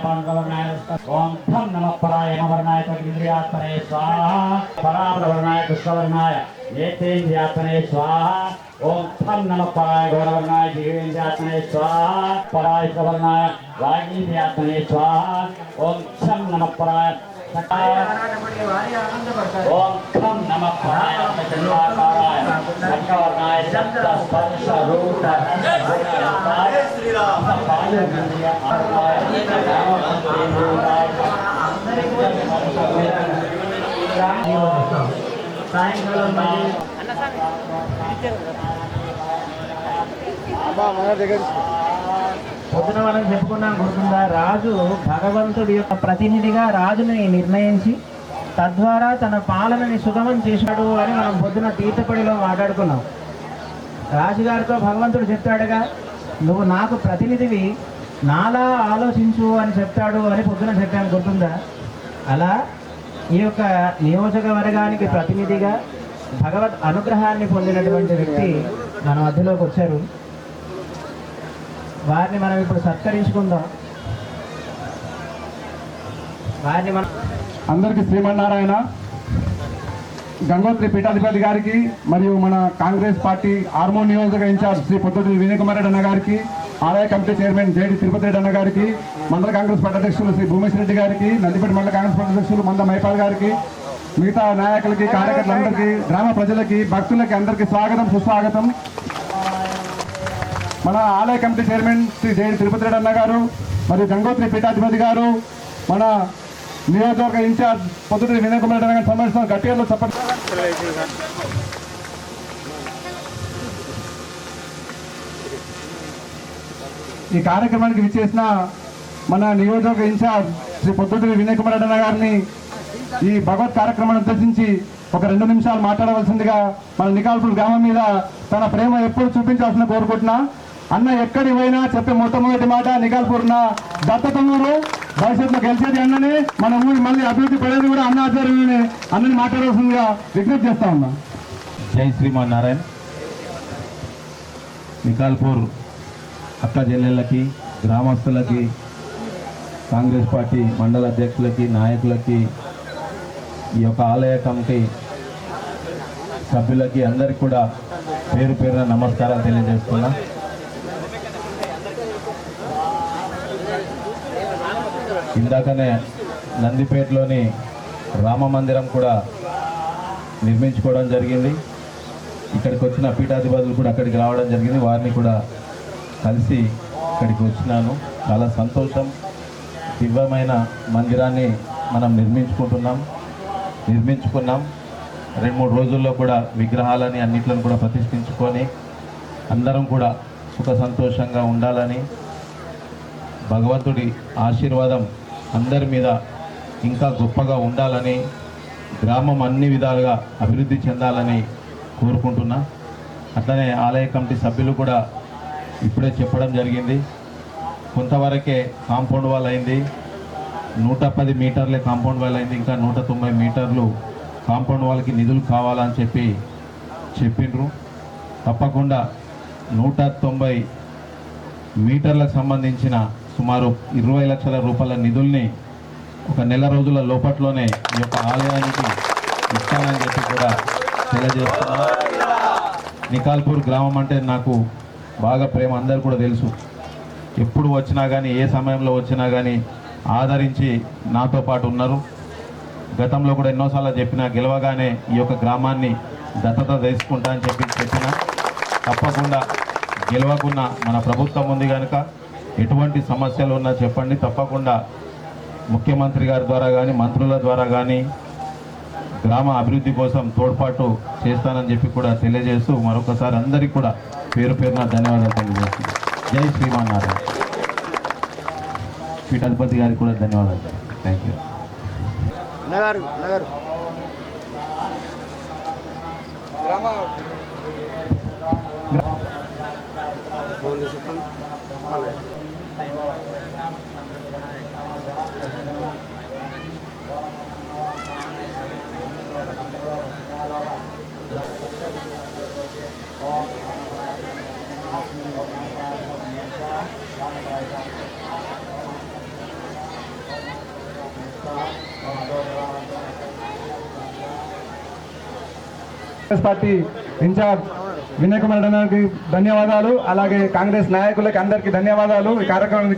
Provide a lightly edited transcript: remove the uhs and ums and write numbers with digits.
पांडवर्णाय ओम थम नमः पराय नवर्णाय इंद्रियात्मने स्वाहा परावर्णाय कृष्णवर्णाय नेत्रेन्द्रियात्मने स्वाहा ओम थम नमः पराय गौरवर्णाय जीवेन्द्रियात्मने स्वाहा पराय सवर्णाय वागीन्द्रियात्मने स्वाहा ओम छम नमः पराय ओम खम नमः पराय चंद्राकाराय शंकरवर्णाय शब्द स्पर्श रूप పొద్దున మనం చెప్పుకున్నాం గుర్తుందా, రాజు భగవంతుడి యొక్క ప్రతినిధిగా రాజుని నిర్ణయించి తద్వారా తన పాలనని సుగమం చేశాడు అని మనం పొద్దున తీర్థపడిలో మాట్లాడుకున్నాం. రాజుగారితో భగవంతుడు చెప్తాడుగా, నువ్వు నాకు ప్రతినిధివి, నాలా ఆలోచించు అని చెప్తాడు అని పొద్దున చెప్పాను గుర్తుందా. అలా ఈ యొక్క నియోజకవర్గానికి ప్రతినిధిగా భగవద్ అనుగ్రహాన్ని పొందినటువంటి వ్యక్తి మన మధ్యలోకి వచ్చారు. వారిని మనం ఇప్పుడు సత్కరించుకుందాం. వారిని మనం అందరికీ శ్రీమన్నారాయణ. గంగోత్రి పీఠాధిపతి గారికి మరియు మన కాంగ్రెస్ పార్టీ ఆర్మూర్ నియోజక ఇన్ఛార్జ్ శ్రీ పొద్దుటూరి వినయ్ కుమార్ రెడ్డి అన్న గారికి, ఆలయ committee chairman JD Tirupati Reddy అన్న గారికి, మండల కాంగ్రెస్ పార్టీ అధ్యక్షులు శ్రీ భూమేశ్వర రెడ్డి గారికి, నందిపేట మండల కాంగ్రెస్ పార్టీ అధ్యక్షులు మంద మైపాల్ గారికి, మిగతా నాయకులకి, కార్యకర్తలందరికీ, గ్రామ ప్రజలకి, భక్తులకి అందరికీ స్వాగతం, సుస్వాగతం. మన ఆలయ కమిటీ చైర్మన్ శ్రీ జేడి తిరుపతి రెడ్డి అన్న గారు మరియు గంగోత్రి పీఠాధిపతి గారు, మన నియోజకవర్గ ఇన్ఛార్జ్ పొద్దుటూరి వినయ్ కుమార్ రెడ్డి గారి సమావేశం గట్టిగా చెప్పండి. ఈ కార్యక్రమానికి విచ్చేసిన మన నియోజకవర్గ ఇన్ఛార్జ్ శ్రీ పొద్దుటూరి వినయ్ కుమార్ రెడ్డి గారిని ఈ భగవత్ కార్యక్రమాన్ని ఉద్దేశించి ఒక 2 నిమిషాలు మాట్లాడవలసిందిగా మన నికాల్పూర్ గ్రామం మీద తన ప్రేమ ఎప్పుడు చూపించాల్సిన కోరుకుంటున్నా. అన్న ఎక్కడి పోయినా చెప్పే మొట్టమొదటి మాట నికాల్పూర్న దత్తత ఊరు, భవిష్యత్తులో గెలిచేది అన్ననే, మన ఊరి మళ్ళీ అభివృద్ధి పడేది కూడా అన్న ఆధ్వర్యంలోనే, అన్నని మాట్లాడవలసిందిగా విజ్ఞప్తి చేస్తా ఉన్నా. జై శ్రీమన్నారాయణ. నికాల్పూర్ అక్క చెల్లెళ్ళకి, గ్రామస్తులకి, కాంగ్రెస్ పార్టీ మండల అధ్యక్షులకి, నాయకులకి, ఈ యొక్క ఆలయ కమిటీ సభ్యులకి అందరికీ కూడా పేరు పేరున నమస్కారాలు తెలియజేస్తున్నా. ఇందాకనే నందిపేటలోని రామ మందిరం కూడా నిర్మించుకోవడం జరిగింది. ఇక్కడికి వచ్చిన పీఠాధిపతులు కూడా అక్కడికి రావడం జరిగింది. వారిని కూడా కలిసి ఇక్కడికి వచ్చినాను. చాలా సంతోషం. దివ్యమైన మందిరాన్ని మనం నిర్మించుకున్నాం. 2-3 రోజుల్లో కూడా విగ్రహాలని అన్నిట్లను కూడా ప్రతిష్ఠించుకొని అందరం కూడా సుఖ సంతోషంగా ఉండాలని, భగవంతుడి ఆశీర్వాదం అందరి మీద ఇంకా గొప్పగా ఉండాలని, గ్రామం అన్ని విధాలుగా అభివృద్ధి చెందాలని కోరుకుంటున్నా. అట్లనే ఆలయ కమిటీ సభ్యులు కూడా ఇప్పుడే చెప్పడం జరిగింది. కొంతవరకే కాంపౌండ్ వాల్ అయింది, 110 మీటర్లే కాంపౌండ్ వాల్ అయింది. ఇంకా 190 మీటర్లు కాంపౌండ్ వాల్కి నిధులు కావాలని చెప్పిండ్రు. తప్పకుండా 190 మీటర్లకు సంబంధించిన సుమారు 20 లక్షల రూపాయల నిధుల్ని ఒక నెల రోజుల లోపట్లోనే ఈ యొక్క ఆలయానికి ఇస్తానని చెప్పి కూడా తెలియజేస్తున్నా. నికాల్పూర్ గ్రామం అంటే నాకు బాగా ప్రేమ, అందరు కూడా తెలుసు. ఎప్పుడు వచ్చినా కానీ, ఏ సమయంలో వచ్చినా కానీ ఆదరించి నాతో పాటు ఉన్నారు. గతంలో కూడా ఎన్నోసార్లు చెప్పిన, గెలవగానే ఈ యొక్క గ్రామాన్ని దత్తత తీసుకుంటా అని చెప్పిన. తప్పకుండా గెలవకున్న మన ప్రభుత్వం ఉంది కనుక ఎటువంటి సమస్యలు ఉన్నా చెప్పండి, తప్పకుండా ముఖ్యమంత్రి గారి ద్వారా కానీ, మంత్రుల ద్వారా కానీ గ్రామ అభివృద్ధి కోసం తోడ్పాటు చేస్తానని చెప్పి కూడా తెలియజేస్తూ మరొకసారి అందరికీ కూడా పేరు పేరున ధన్యవాదాలు తెలియజేస్తున్నాను. జై శ్రీమన్నారాయణ. పీఠాధిపతి గారికి కూడా ధన్యవాదాలు. Thank you. Congress party in charge Vinay Kumar Reddy గారికి ధన్యవాదాలు. అలాగే కాంగ్రెస్ నాయకులకి అందరికీ ధన్యవాదాలు. ఈ కార్యక్రమం